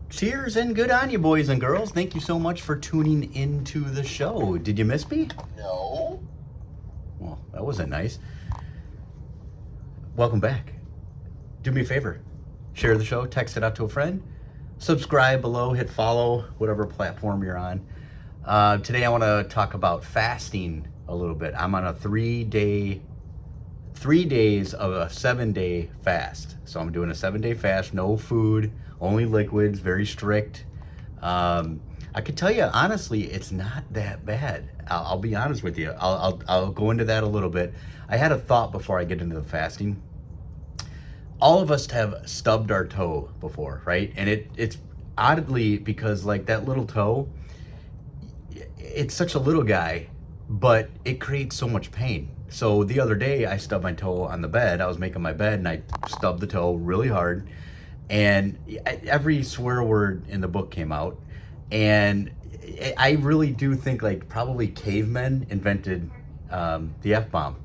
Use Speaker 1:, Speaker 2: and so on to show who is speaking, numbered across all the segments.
Speaker 1: Cheers and good on you, boys and girls. Thank you so much for tuning into the show. Did you miss me?
Speaker 2: No.
Speaker 1: Well, that wasn't nice. Welcome back. Do me a favor. Share the show, text it out to a friend, subscribe below, hit follow, whatever platform you're on. Today I want to talk about fasting a little bit. I'm on a 3 days of a 7-day fast. So I'm doing a 7-day fast, no food, only liquids, very strict. I could tell you honestly, it's not that bad. I'll be honest with you. I'll go into that a little bit. I had a thought before I get into the fasting. All of us have stubbed our toe before, right? And it's oddly because like that little toe, it's such a little guy, but it creates so much pain. So the other day I stubbed my toe on the bed. I was making my bed and I stubbed the toe really hard. And every swear word in the book came out. And I really do think like probably cavemen invented the F-bomb,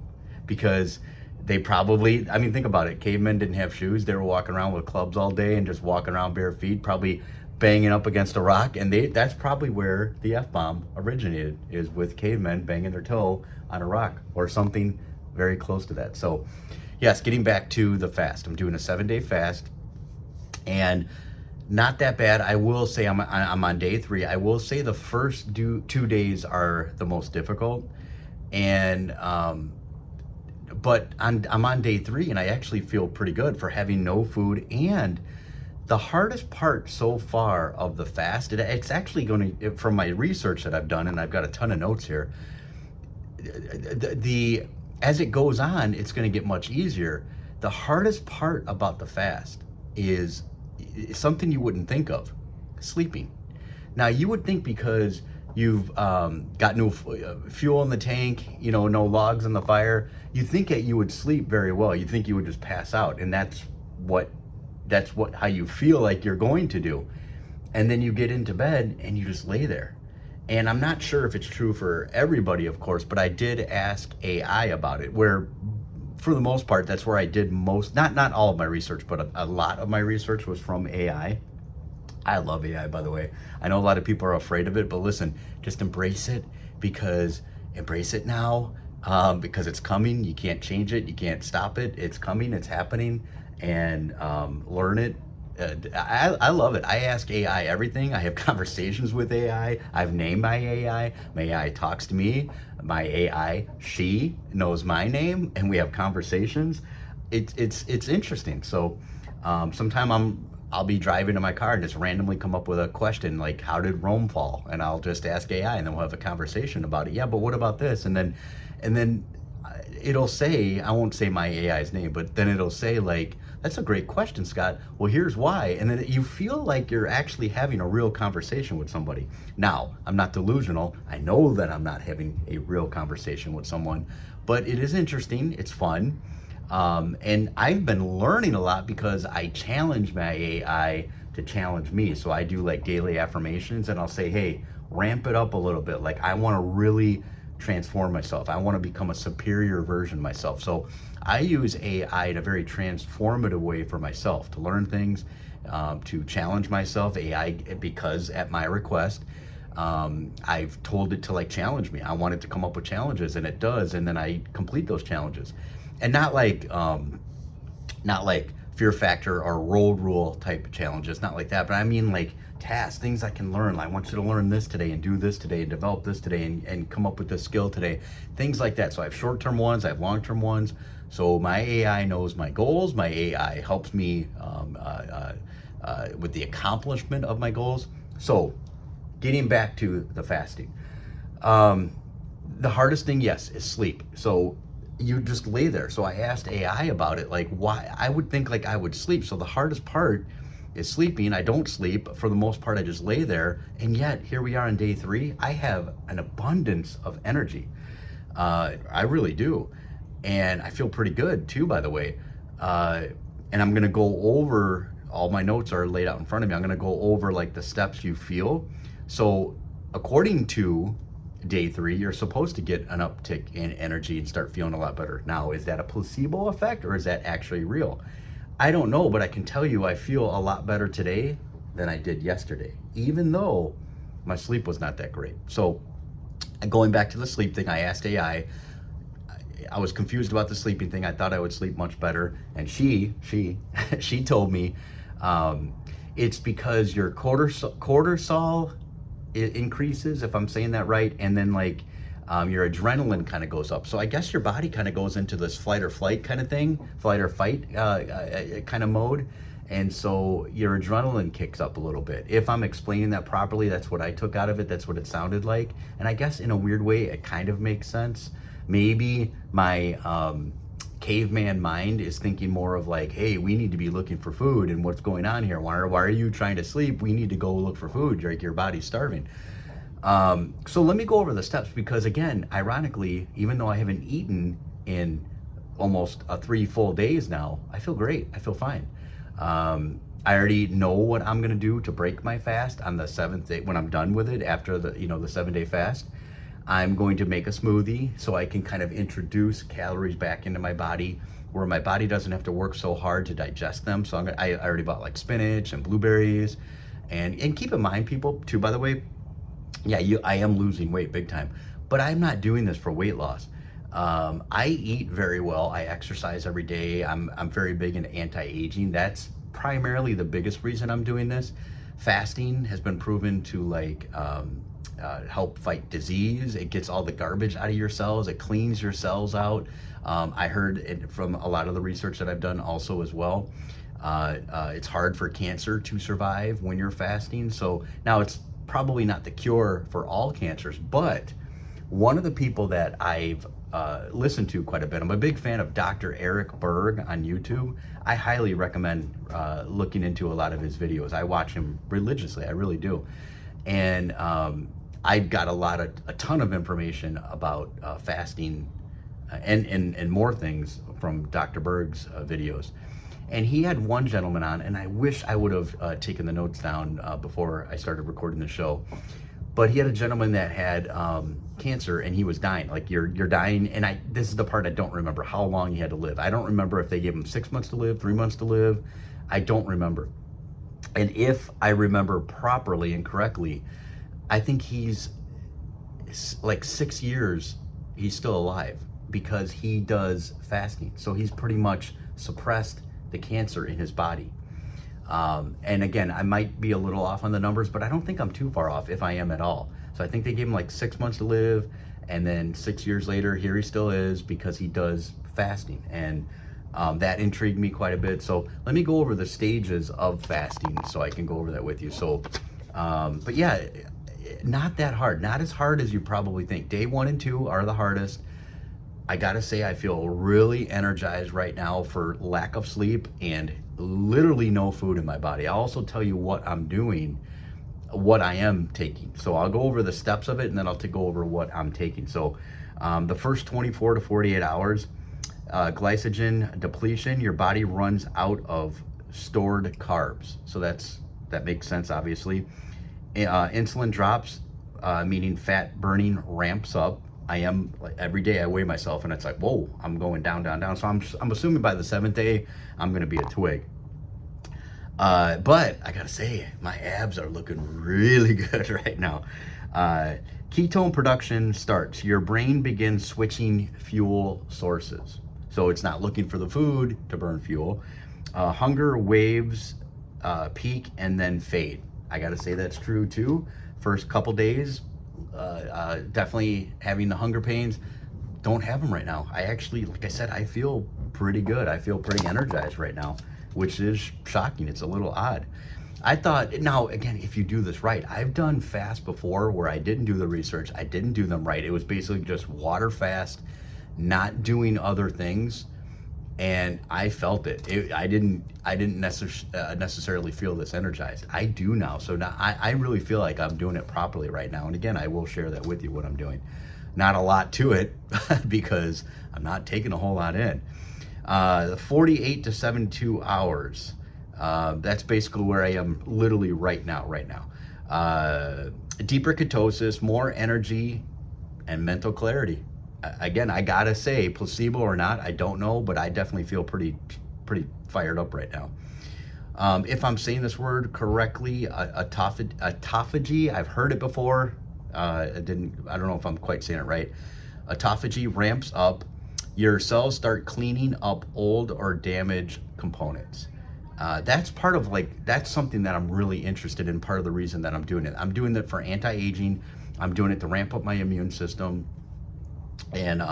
Speaker 1: because they probably, I mean, think about it. Cavemen didn't have shoes. They were walking around with clubs all day and just walking around bare feet, probably banging up against a rock. And that's probably where the F-bomb originated, is with cavemen banging their toe on a rock or something very close to that. So yes, getting back to the fast, I'm doing a 7-day fast and not that bad. I will say I'm on day 3. I will say the first 2 days are the most difficult. And, but I'm on day 3 and I actually feel pretty good for having no food. And the hardest part so far of the fast, it's actually going to, from my research that I've done, and I've got a ton of notes here, as it goes on, it's going to get much easier. The hardest part about the fast is something you wouldn't think of: sleeping. Now you would think because you've got no fuel in the tank, no logs on the fire, you think that you would sleep very well. You think you would just pass out, and that's how you feel like you're going to do. And then you get into bed and you just lay there. And I'm not sure if it's true for everybody, of course, but I did ask AI about it, where for the most part, that's where I did most, not all of my research, but a lot of my research was from AI. I love AI, by the way. I know a lot of people are afraid of it, but listen, just embrace it, embrace it now, because it's coming. You can't change it. You can't stop it. It's coming. It's happening. And learn it. I love it. I ask AI everything. I have conversations with AI. I've named my AI. My AI talks to me. My AI, she knows my name, and we have conversations. It's interesting. So sometime I'll be driving in my car and just randomly come up with a question like, how did Rome fall? And I'll just ask AI, and then we'll have a conversation about it. Yeah, but what about this? And then it'll say, I won't say my AI's name, but then it'll say like, that's a great question, Scott. Well, here's why. And then you feel like you're actually having a real conversation with somebody. Now, I'm not delusional. I know that I'm not having a real conversation with someone, but it is interesting. It's fun. And I've been learning a lot because I challenge my AI to challenge me. So I do like daily affirmations, and I'll say, hey, ramp it up a little bit. Like, I want to really transform myself. I want to become a superior version of myself. So I use AI in a very transformative way for myself, to learn things, to challenge myself. AI, because at my request, I've told it to like challenge me. I want it to come up with challenges, and it does. And then I complete those challenges, and not like Fear Factor or Road Rule type challenges, not like that. But I mean like tasks, things I can learn. Like, I want you to learn this today and do this today and develop this today and come up with this skill today, things like that. So I have short-term ones, I have long-term ones. So my AI knows my goals. My AI helps me with the accomplishment of my goals. So getting back to the fasting, the hardest thing, yes, is sleep. So you just lay there. So I asked AI about it, like why I would think like I would sleep. So the hardest part is sleeping. I don't sleep. For the most part, I just lay there. And yet here we are on day 3. I have an abundance of energy. I really do. And I feel pretty good too, by the way. And I'm gonna go over, all my notes are laid out in front of me. I'm gonna go over like the steps you feel. So according to day 3, you're supposed to get an uptick in energy and start feeling a lot better. Now, is that a placebo effect or is that actually real? I don't know, but I can tell you I feel a lot better today than I did yesterday, even though my sleep was not that great. So going back to the sleep thing, I asked AI. I was confused about the sleeping thing. I thought I would sleep much better, and she told me it's because your cortisol increases, if I'm saying that right, and then like your adrenaline kind of goes up. So I guess your body kind of goes into this flight or flight kind of thing, flight or fight kind of mode. And so your adrenaline kicks up a little bit. If I'm explaining that properly, that's what I took out of it. That's what it sounded like. And I guess in a weird way, it kind of makes sense. Maybe my caveman mind is thinking more of like, hey, we need to be looking for food, and what's going on here? Why are you trying to sleep? We need to go look for food. Like, your body's starving. So let me go over the steps, because again, ironically, even though I haven't eaten in almost 3 full days now, I feel great. I feel fine. I already know what I'm gonna do to break my fast on the 7th day when I'm done with it after the 7-day fast. I'm going to make a smoothie so I can kind of introduce calories back into my body, where my body doesn't have to work so hard to digest them. So I already bought like spinach and blueberries, and keep in mind, people, too, by the way, yeah, I am losing weight big time, but I'm not doing this for weight loss. I eat very well. I exercise every day. I'm very big into anti-aging. That's primarily the biggest reason I'm doing this. Fasting has been proven to help fight disease. It gets all the garbage out of your cells. It cleans your cells out. I heard it from a lot of the research that I've done also as well. It's hard for cancer to survive when you're fasting. So now, it's probably not the cure for all cancers, but one of the people that I've listened to quite a bit, I'm a big fan of Dr. Eric Berg on YouTube. I highly recommend looking into a lot of his videos. I watch him religiously, I really do. And I've got a ton of information about fasting and more things from Dr. Berg's videos. And he had one gentleman on, and I wish I would have taken the notes down before I started recording the show. But he had a gentleman that had cancer, and he was dying. Like, you're dying, and this is the part I don't remember, how long he had to live. I don't remember if they gave him 6 months to live, 3 months to live. I don't remember. And if I remember properly and correctly, I think he's like 6 years, he's still alive, because he does fasting. So he's pretty much suppressed the cancer in his body. And again, I might be a little off on the numbers, but I don't think I'm too far off, if I am at all. So I think they gave him like 6 months to live, and then 6 years later, here he still is, because he does fasting. And that intrigued me quite a bit. So let me go over the stages of fasting so I can go over that with you. So, but yeah, not that hard, not as hard as you probably think. Day 1 and 2 are the hardest. I gotta say, I feel really energized right now for lack of sleep and literally no food in my body. I'll also tell you what I'm doing, what I am taking. So I'll go over the steps of it, and then I'll go over what I'm taking. So the first 24 to 48 hours, glycogen depletion, your body runs out of stored carbs. So that makes sense, obviously. Insulin drops, meaning fat burning ramps up. Every day I weigh myself, and it's like, whoa, I'm going down, down, down. So I'm assuming by the 7th day, I'm gonna be a twig. But I gotta say, my abs are looking really good right now. Ketone production starts. Your brain begins switching fuel sources. So it's not looking for the food to burn fuel. Hunger waves peak and then fade. I gotta say that's true too. First couple days, definitely having the hunger pains. Don't have them right now. I actually, like I said, I feel pretty good. I feel pretty energized right now, which is shocking. It's a little odd. I thought, now again, if you do this right, I've done fast before where I didn't do the research, I didn't do them right. It was basically just water fast, not doing other things, and I felt it. I didn't necessarily feel this energized. I do now. So now I really feel like I'm doing it properly right now. And again, I will share that with you, what I'm doing. Not a lot to it because I'm not taking a whole lot in. 48 to 72 hours. That's basically where I am literally right now. Deeper ketosis, more energy, and mental clarity. Again, I gotta say, placebo or not, I don't know, but I definitely feel pretty fired up right now. If I'm saying this word correctly, autophagy, I've heard it before. I don't know if I'm quite saying it right. Autophagy ramps up. Your cells start cleaning up old or damaged components. That's part of that's something that I'm really interested in. Part of the reason that I'm doing it. I'm doing it for anti-aging. I'm doing it to ramp up my immune system, and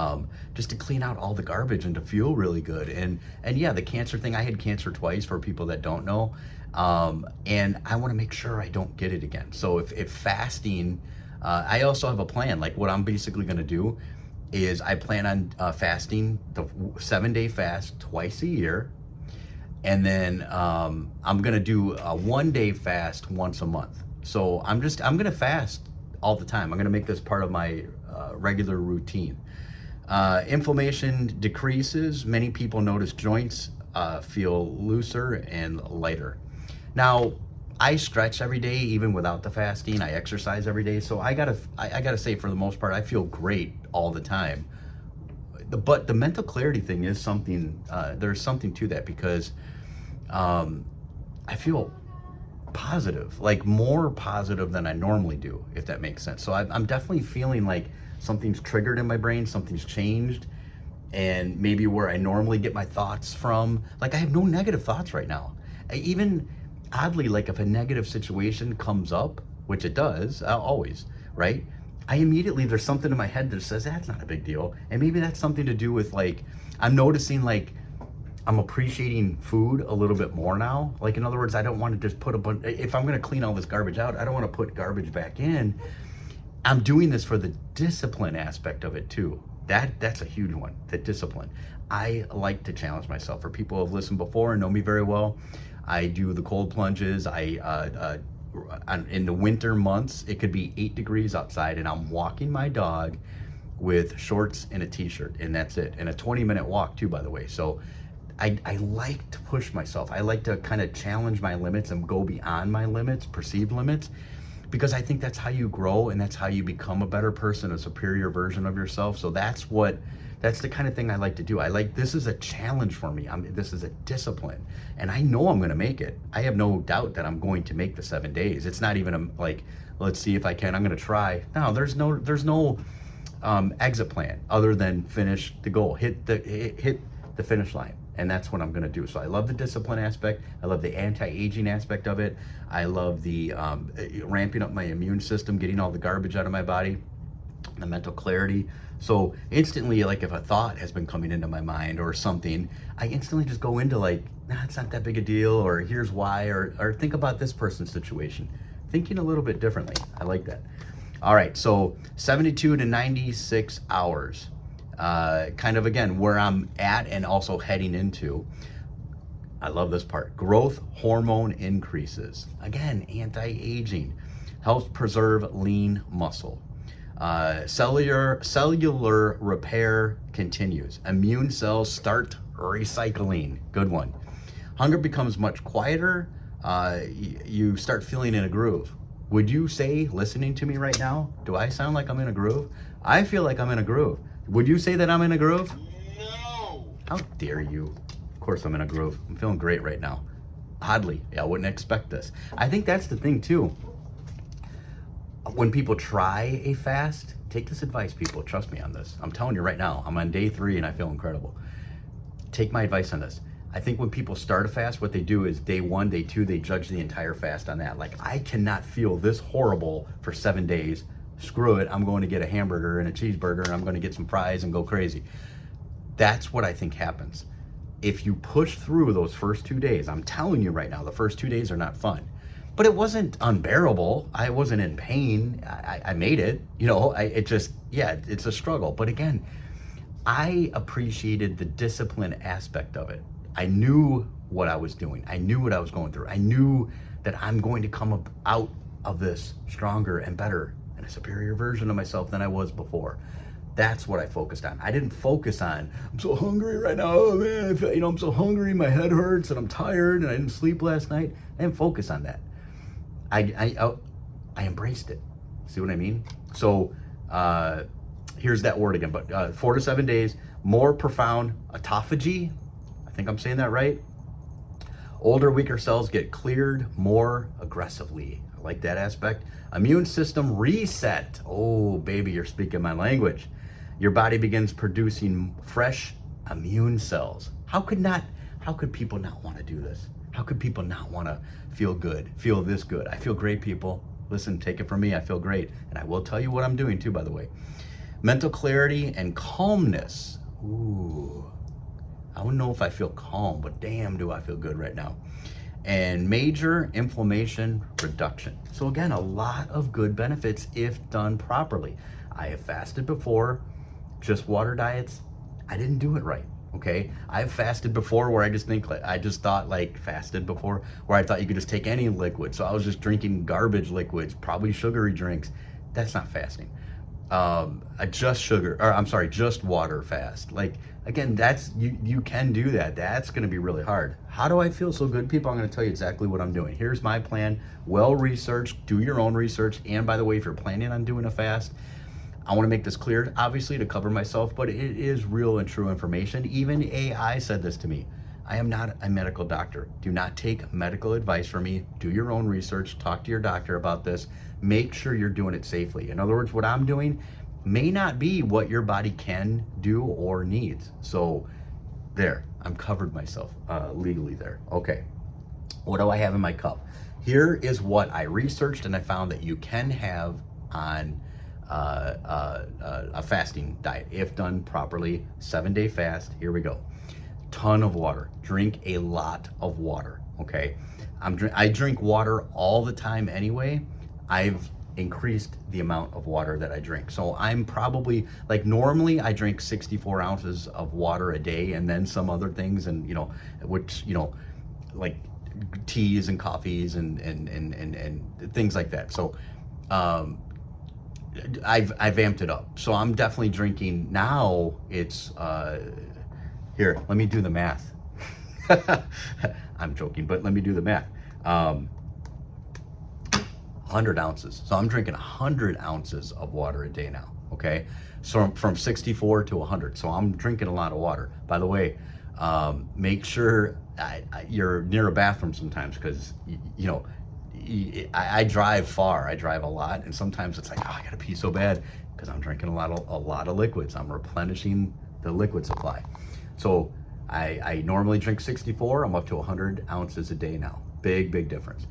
Speaker 1: just to clean out all the garbage and to feel really good. And yeah, the cancer thing, I had cancer twice, for people that don't know, and I want to make sure I don't get it again. So if fasting, I also have a plan. Like, what I'm basically going to do is I plan on fasting the 7-day fast twice a year, and then I'm gonna do a 1-day fast once a month. So I'm gonna fast all the time. I'm gonna make this part of my regular routine. Inflammation decreases. Many people notice joints feel looser and lighter. Now, I stretch every day, even without the fasting. I exercise every day, so I gotta say, for the most part, I feel great all the time. But the mental clarity thing is something. There's something to that, because I feel positive, like more positive than I normally do, if that makes sense. So I'm definitely feeling like something's triggered in my brain, something's changed, and maybe where I normally get my thoughts from. Like, I have no negative thoughts right now. Even oddly, like, if a negative situation comes up, which it does, always, right? I immediately, there's something in my head that says that's not a big deal. And maybe that's something to do with, like, I'm noticing, like, I'm appreciating food a little bit more now. Like, in other words, I don't want to just put a bunch, if I'm going to clean all this garbage out, I don't want to put garbage back in. I'm doing this for the discipline aspect of it too. That's a huge one, the discipline. I like to challenge myself. For people who have listened before and know me very well, I do the cold plunges. In the winter months, it could be 8 degrees outside, and I'm walking my dog with shorts and a t-shirt, and that's it. And a 20-minute walk too, by the way. So I like to push myself. I like to kind of challenge my limits and go beyond my limits, perceived limits, because I think that's how you grow, and that's how you become a better person, a superior version of yourself. So that's the kind of thing I like to do. This is a challenge for me. This is a discipline, and I know I'm going to make it. I have no doubt that I'm going to make the 7 days. It's not even like, let's see if I can. I'm going to try. No, there's no exit plan other than finish the goal, hit the finish line. And that's what I'm going to do. So I love the discipline aspect. I love the anti-aging aspect of it. I love the ramping up my immune system, getting all the garbage out of my body, the mental clarity. So instantly, like, if a thought has been coming into my mind or something, I instantly just go into, like, nah, it's not that big a deal, or here's why, or think about this person's situation. Thinking a little bit differently. I like that. All right, so 72 to 96 hours. Kind of, again, where I'm at and also heading into. I love this part. Growth hormone increases. Again, anti-aging. Helps preserve lean muscle. Cellular repair continues. Immune cells start recycling. Good one. Hunger becomes much quieter. You start feeling in a groove. Would you say, listening to me right now, do I sound like I'm in a groove? I feel like I'm in a groove. Would you say that I'm in a groove?
Speaker 2: No.
Speaker 1: How dare you? Of course I'm in a groove. I'm feeling great right now. Oddly, I wouldn't expect this. I think that's the thing too. When people try a fast, take this advice, people. Trust me on this. I'm telling you right now, I'm on day 3 and I feel incredible. Take my advice on this. I think when people start a fast, what they do is day 1, day 2, they judge the entire fast on that. Like, I cannot feel this horrible for 7 days. Screw it, I'm going to get a hamburger and a cheeseburger, and I'm going to get some fries and go crazy. That's what I think happens. If you push through those first 2 days, I'm telling you right now, the first 2 days are not fun. But it wasn't unbearable. I wasn't in pain. I made it. It's a struggle. But again, I appreciated the discipline aspect of it. I knew what I was doing. I knew what I was going through. I knew that I'm going to come out of this stronger and better, a superior version of myself than I was before. That's what I focused on. I didn't focus on, I'm so hungry right now, oh man, I'm so hungry, my head hurts, and I'm tired, and I didn't sleep last night. I didn't focus on that. I embraced it. See what I mean? So here's that word again, but 4 to 7 days, more profound autophagy, I think I'm saying that right, Older, weaker cells get cleared more aggressively. I like that aspect. Immune system reset. Oh, baby, you're speaking my language. Your body begins producing fresh immune cells. How could people not want to do this? How could people not want to feel good, feel this good? I feel great, people. Listen, take it from me, I feel great. And I will tell you what I'm doing too, by the way. Mental clarity and calmness. Ooh, I don't know if I feel calm, but damn, do I feel good right now. And major inflammation reduction. So again, a lot of good benefits if done properly. I have fasted before, just water diets. I didn't do it right. Okay, I've fasted before where I just thought like fasted before where I thought you could just take any liquid. So I was just drinking garbage liquids, probably sugary drinks. That's not fasting. Just water fast. Like again, you can do that. That's going to be really hard. How do I feel so good, people? I'm going to tell you exactly what I'm doing. Here's my plan. Well researched. Do your own research. And by the way, if you're planning on doing a fast, I want to make this clear, obviously, to cover myself, but it is real and true information. Even AI said this to me. I am not a medical doctor. Do not take medical advice from me. Do your own research. Talk to your doctor about this. Make sure you're doing it safely. In other words, what I'm doing may not be what your body can do or needs. So there, I'm covered myself legally there. Okay, what do I have in my cup? Here is what I researched and I found that you can have on a fasting diet if done properly. 7-day fast. Here we go. Ton of water. Drink a lot of water. Okay, I drink water all the time anyway. I've increased the amount of water that I drink, so I'm probably like normally I drink 64 ounces of water a day and then some other things, and like teas and coffees and things like that. So I've amped it up. So I'm definitely drinking now. It's here. Let me do the math. I'm joking, but let me do the math. 100 ounces. So I'm drinking 100 ounces of water a day now. Okay, so from 64 to 100. So I'm drinking a lot of water. By the way, make sure you're near a bathroom sometimes, because I drive far. I drive a lot, and sometimes it's like, oh, I gotta pee so bad because I'm drinking a lot of liquids. I'm replenishing the liquid supply. So I normally drink 64. I'm up to 100 ounces a day now. Big difference.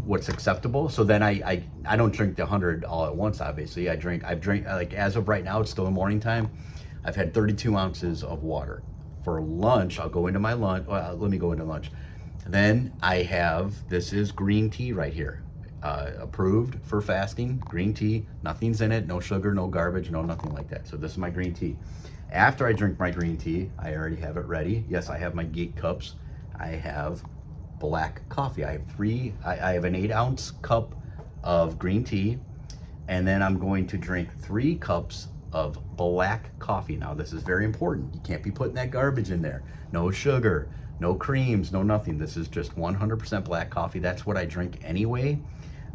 Speaker 1: What's acceptable? So then I don't drink the 100 all at once. Obviously, I've drank like, as of right now, it's still the morning time. I've had 32 ounces of water. For lunch, I'll go into my lunch. Let me go into lunch. Then I have, this is green tea right here, approved for fasting. Green tea, nothing's in it, no sugar, no garbage, no nothing like that. So this is my green tea. After I drink my green tea, I already have it ready. Yes, I have my Geek cups. I have black coffee. I have an 8-ounce cup of green tea, and then I'm going to drink 3 cups of black coffee. Now this is very important. You can't be putting that garbage in there. No sugar, no creams, no nothing. This is just 100% black coffee. That's what I drink anyway.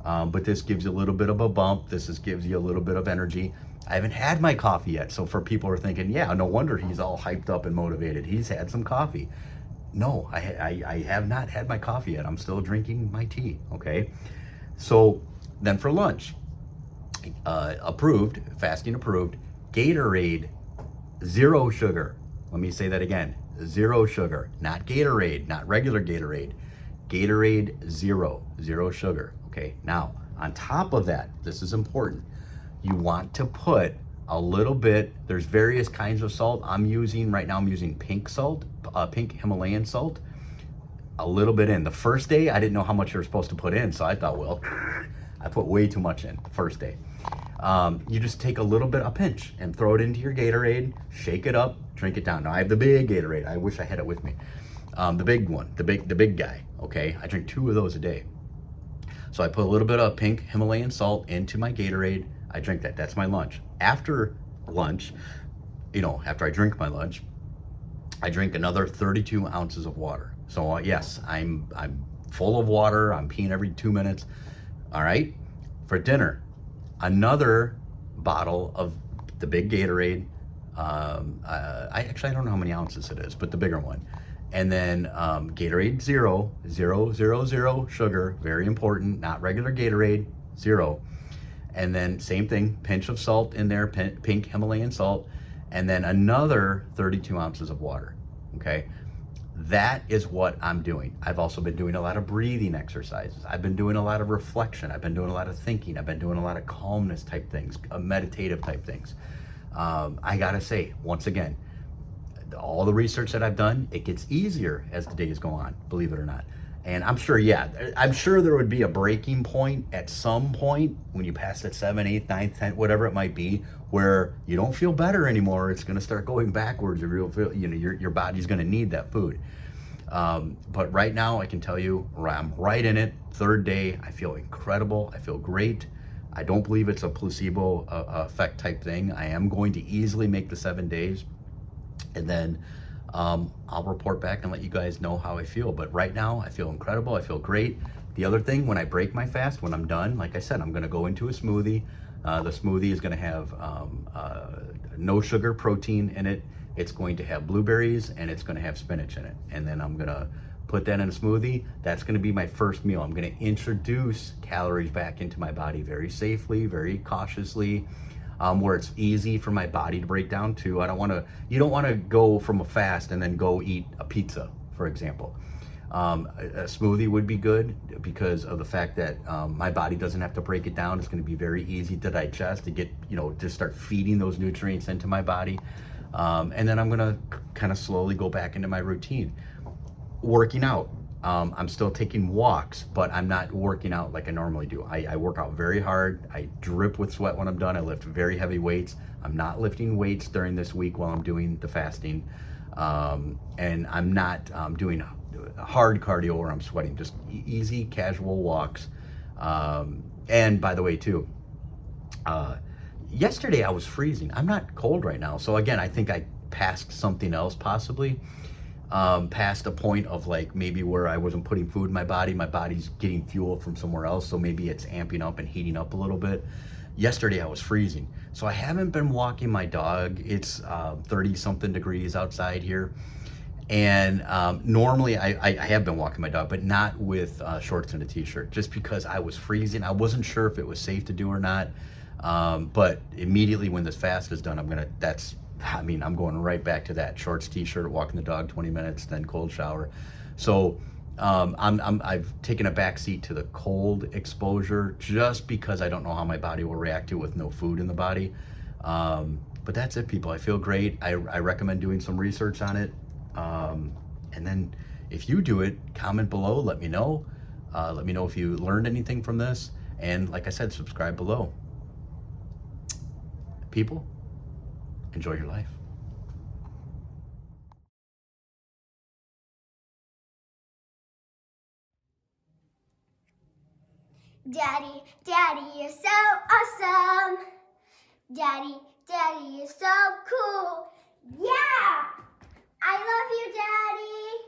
Speaker 1: But this gives you a little bit of a bump. Gives you a little bit of energy. I haven't had my coffee yet. So for people who are thinking, yeah, no wonder he's all hyped up and motivated. He's had some coffee. No, I have not had my coffee yet. I'm still drinking my tea, okay? So then for lunch, fasting approved, Gatorade, 0 sugar. Let me say that again, 0 sugar, not Gatorade, not regular Gatorade. Gatorade, 0 sugar, okay? Now, on top of that, this is important. You want to put a little bit, there's various kinds of salt. I'm using pink salt, pink Himalayan salt, a little bit in. The first day, I didn't know how much you're supposed to put in, so I thought, well, I put way too much in the first day. You just take a pinch, and throw it into your Gatorade, shake it up, drink it down. Now I have the big Gatorade. I wish I had it with me. The big one, the big guy, okay? I drink 2 of those a day. So I put a little bit of pink Himalayan salt into my Gatorade. I drink that. That's my lunch. After lunch, after I drink my lunch, I drink another 32 ounces of water. So yes, I'm full of water. I'm peeing every 2 minutes. All right. For dinner, another bottle of the big Gatorade. I don't know how many ounces it is, but the bigger one. And then Gatorade zero, zero, zero, zero sugar, very important, not regular Gatorade, zero. And then same thing, pinch of salt in there, pink Himalayan salt, and then another 32 ounces of water, okay? That is what I'm doing. I've also been doing a lot of breathing exercises. I've been doing a lot of reflection. I've been doing a lot of thinking. I've been doing a lot of calmness type things, meditative type things. I gotta say, once again, all the research that I've done, it gets easier as the days go on, believe it or not. And I'm sure, yeah, I'm sure there would be a breaking point at some point when you pass that 7, 8, 9, 10, whatever it might be, where you don't feel better anymore. It's going to start going backwards. Your body's going to need that food. But right now, I can tell you, I'm right in it. Third day, I feel incredible. I feel great. I don't believe it's a placebo effect type thing. I am going to easily make the 7 days. And then I'll report back and let you guys know how I feel. But right now, I feel incredible. I feel great. The other thing, when I break my fast, when I'm done, like I said, I'm going to go into a smoothie. The smoothie is going to have no sugar protein in it. It's going to have blueberries and it's going to have spinach in it. And then I'm going to put that in a smoothie. That's going to be my first meal. I'm going to introduce calories back into my body very safely, very cautiously. Where it's easy for my body to break down too. You don't want to go from a fast and then go eat a pizza, for example. A smoothie would be good because of the fact that my body doesn't have to break it down. It's going to be very easy to digest, to get, to start feeding those nutrients into my body. And then I'm going to kind of slowly go back into my routine. Working out. I'm still taking walks, but I'm not working out like I normally do. I work out very hard. I drip with sweat when I'm done. I lift very heavy weights. I'm not lifting weights during this week while I'm doing the fasting. And I'm not doing hard cardio where I'm sweating, just easy, casual walks. And by the way, too, yesterday I was freezing. I'm not cold right now. So again, I think I passed something else possibly. Past a point of like maybe where I wasn't putting food in my body's getting fuel from somewhere else, so maybe it's amping up and heating up a little bit. Yesterday I was freezing, so I haven't been walking my dog. It's 30 something degrees outside here, and normally I have been walking my dog, but not with shorts and a t-shirt, just because I was freezing. I wasn't sure if it was safe to do or not, but immediately when this fast is done, I'm going right back to that shorts, t-shirt, walking the dog 20 minutes, then cold shower. So I've taken a back seat to the cold exposure just because I don't know how my body will react to it with no food in the body. But that's it, people. I feel great. I recommend doing some research on it. And then if you do it, comment below, let me know. Let me know if you learned anything from this. And like I said, subscribe below. People, enjoy your life.
Speaker 2: Daddy, Daddy, you're so awesome. Daddy, Daddy, you're so cool. Yeah! I love you, Daddy.